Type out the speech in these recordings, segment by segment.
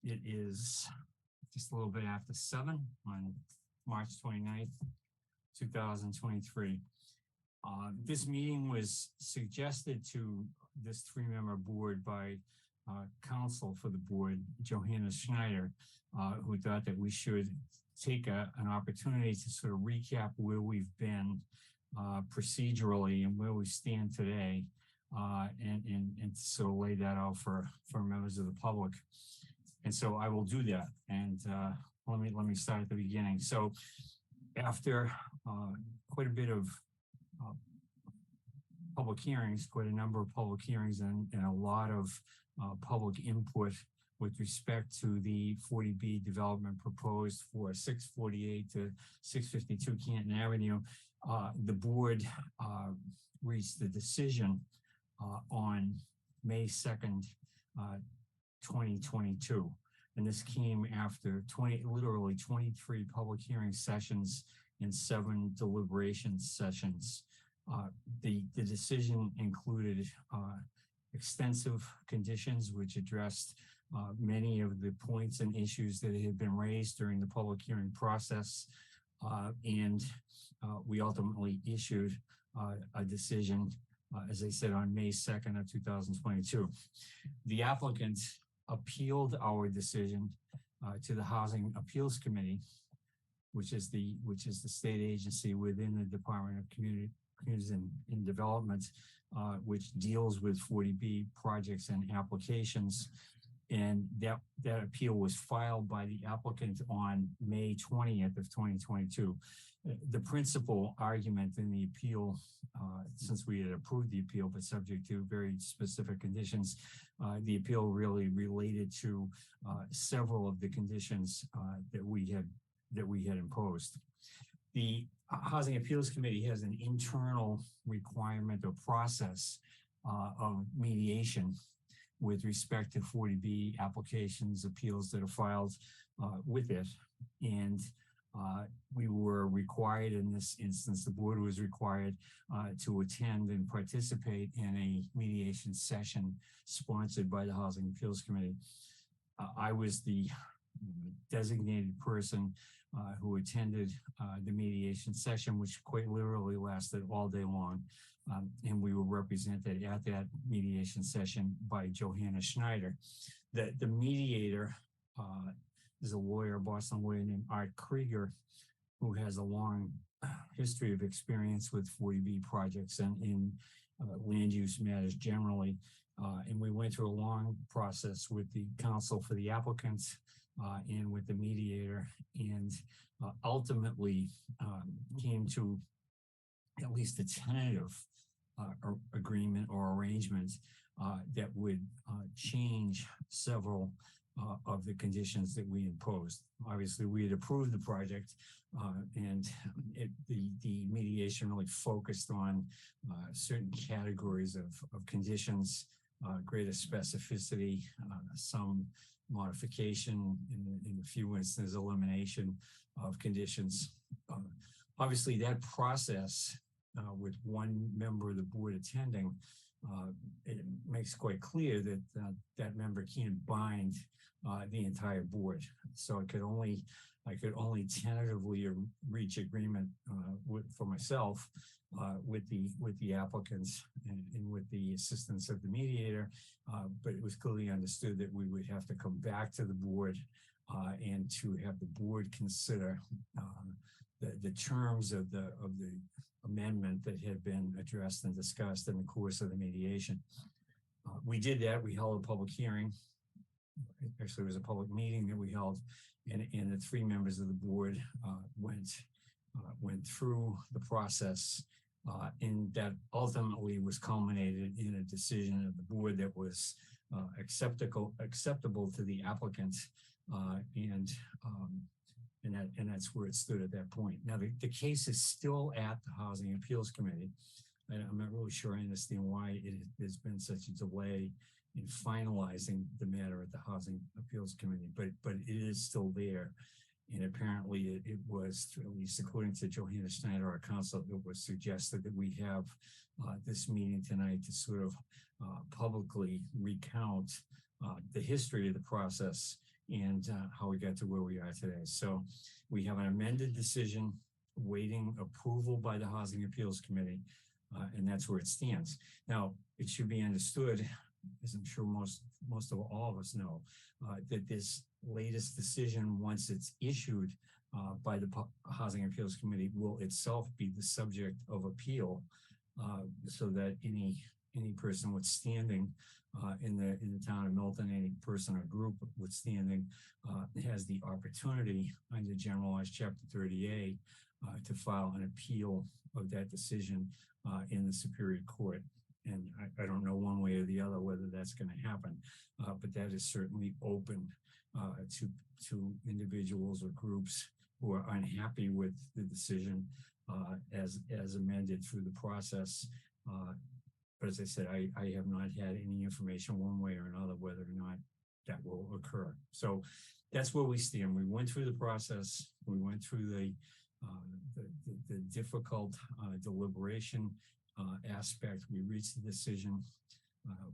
It is just a little bit after 7 on March 29th, 2023. This meeting was suggested to this 3-member board by counsel for the board, Johanna Schneider, who thought that we should take an opportunity to sort of recap where we've been procedurally and where we stand today, and sort of lay that out for members of the public. And so I will do that. And let me start at the beginning. So after quite a bit of public hearings, quite a number of public hearings, and a lot of public input with respect to the 40B development proposed for 648 to 652 Canton Avenue, the board reached the decision on May 2nd, 2022. And this came after literally 23 public hearing sessions and 7 deliberation sessions. The decision included extensive conditions which addressed many of the points and issues that had been raised during the public hearing process. And we ultimately issued a decision, as I said, on May 2nd of 2022. The applicant appealed our decision to the Housing Appeals Committee, which is the state agency within the Department of Communities and Development, which deals with 40B projects and applications. And that appeal was filed by the applicant on May 20th of 2022. The principal argument in the appeal, since we had approved the appeal, but subject to very specific conditions, the appeal really related to several of the conditions that we had imposed. The Housing Appeals Committee has an internal requirement or process of mediation with respect to 40B applications, appeals that are filed with it. And we were required in this instance, the board was required to attend and participate in a mediation session sponsored by the Housing Appeals Committee. I was the designated person who attended the mediation session, which quite literally lasted all day long. And we were represented at that mediation session by Johanna Schneider. The mediator is a lawyer, a Boston lawyer named Art Krieger, who has a long history of experience with 40B projects and in land use matters generally. And we went through a long process with the counsel for the applicants and with the mediator, and ultimately came to at least a tentative agreement or arrangement that would change several of the conditions that we imposed. Obviously, we had approved the project, and the mediation really focused on certain categories of conditions, greater specificity, some modification, in a few instances, elimination of conditions. Obviously, that process, with one member of the board attending, it makes quite clear that that member can't bind the entire board. So I could only tentatively reach agreement for myself with the applicants and with the assistance of the mediator. But it was clearly understood that we would have to come back to the board and to have the board consider the terms of the amendment that had been addressed and discussed in the course of the mediation. We did that. We held a public hearing. Actually, it was a public meeting that we held, and the 3 members of the board went through the process, and that ultimately was culminated in a decision of the board that was acceptable to the applicant, and that's where it stood at that point. Now, the case is still at the Housing Appeals Committee, and I'm not really sure I understand why there's been such a delay in finalizing the matter at the Housing Appeals Committee, but it is still there. And apparently it was, at least according to Johanna Schneider, our counsel, it was suggested that we have this meeting tonight to sort of publicly recount the history of the process and how we got to where we are today. So we have an amended decision waiting approval by the Housing Appeals Committee, and that's where it stands. Now, it should be understood, as I'm sure most of all of us know, that this latest decision, once it's issued by the Housing Appeals Committee, will itself be the subject of appeal, so that any person withstanding in the town of Milton, any person or group withstanding, has the opportunity under General Laws Chapter 30A to file an appeal of that decision in the Superior Court. And I don't know one way or the other whether that's going to happen, but that is certainly open to individuals or groups who are unhappy with the decision as amended through the process. But as I said, I have not had any information one way or another whether or not that will occur. So that's where we stand. We went through the process. We went through the difficult deliberation aspect. We reached the decision.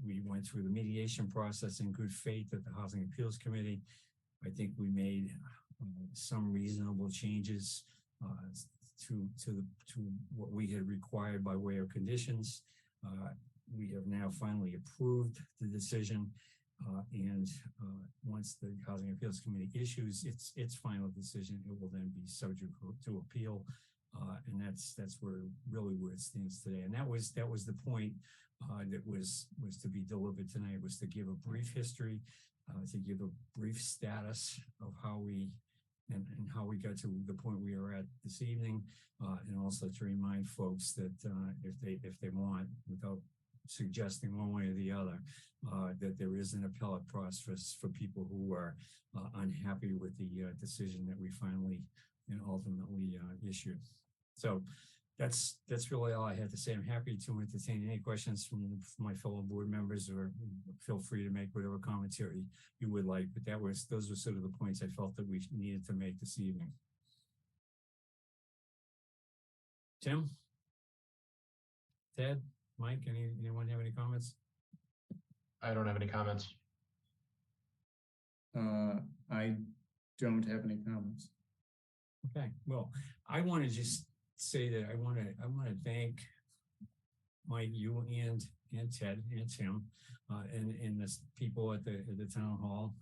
We went through the mediation process in good faith at the Housing Appeals Committee. I think we made some reasonable changes to what we had required by way of conditions. We have now finally approved the decision, and once the Housing Appeals Committee issues its final decision, it will then be subject to appeal, and that's where it stands today. And that was the point that was to be delivered tonight, was to give a brief history, to give a brief status of how we got to the point we are at this evening, and also to remind folks that if they want, without suggesting one way or the other, that there is an appellate process for people who are unhappy with the decision that we finally and ultimately issued. So that's really all I had to say. I'm happy to entertain any questions from my fellow board members, or feel free to make whatever commentary you would like. But those were sort of the points I felt that we needed to make this evening. Tim, Ted, Mike, anyone have any comments? I don't have any comments. I don't have any comments. Okay, well, I want to just say that I want to thank Mike, you and Ted and Tim, and the people at the town hall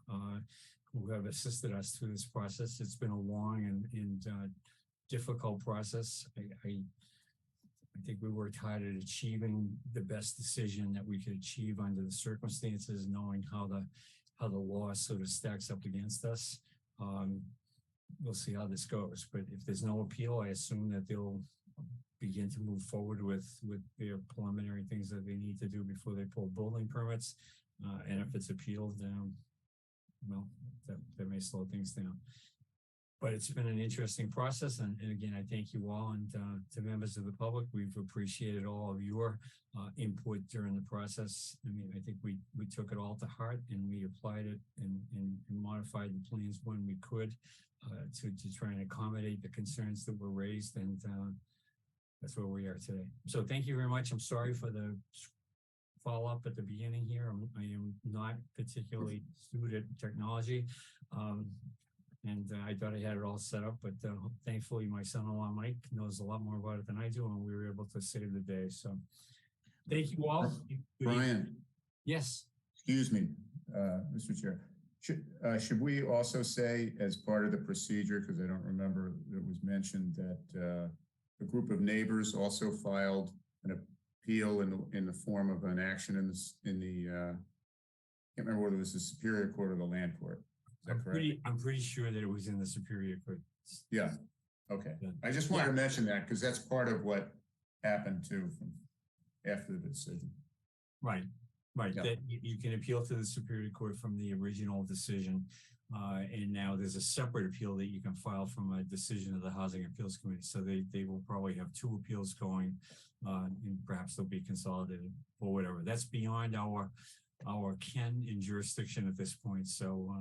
who have assisted us through this process. It's been a long and difficult process. I think we worked hard at achieving the best decision that we could achieve under the circumstances, knowing how the law sort of stacks up against us. We'll see how this goes, but if there's no appeal, I assume that they'll begin to move forward with their preliminary things that they need to do before they pull building permits. And if it's appealed, well, that may slow things down. But it's been an interesting process, and again, I thank you all, and to members of the public, we've appreciated all of your input during the process. I mean, I think we took it all to heart, and we applied it and modified the plans when we could to try and accommodate the concerns that were raised, and that's where we are today. So thank you very much. I'm sorry for the follow-up at the beginning here. I am not particularly astute at technology. And I thought I had it all set up, but thankfully my son-in-law Mike knows a lot more about it than I do, and we were able to save the day. So thank you all. Brian. Yes. Excuse me, Mr. Chair. Should we also say, as part of the procedure, because I don't remember it was mentioned, that a group of neighbors also filed an appeal in the form of an action in the I can't remember whether it was the Superior Court or the Land Court. Is that correct? I'm pretty sure that it was in the Superior Court. Yeah. Okay. I just wanted to mention that because that's part of what happened too from after the decision. Right. Right. Yeah. That you can appeal to the Superior Court from the original decision. And now there's a separate appeal that you can file from a decision of the Housing Appeals Committee. So they will probably have two appeals going, and perhaps they'll be consolidated or whatever. That's beyond our ken and jurisdiction at this point. So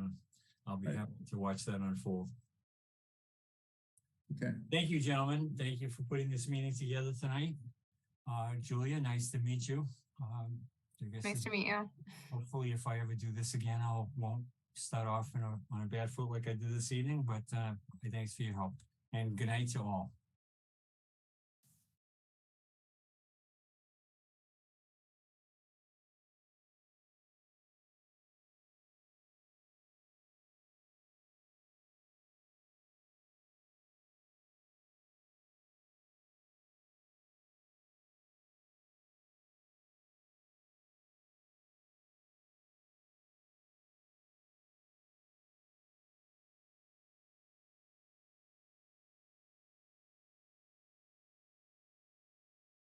I'll be happy to watch that unfold. Okay. Thank you, gentlemen. Thank you for putting this meeting together tonight. Julia, nice to meet you. I guess Nice to meet you. hopefully if I ever do this again, won't start off on a bad foot like I did this evening, but thanks for your help and good night to all.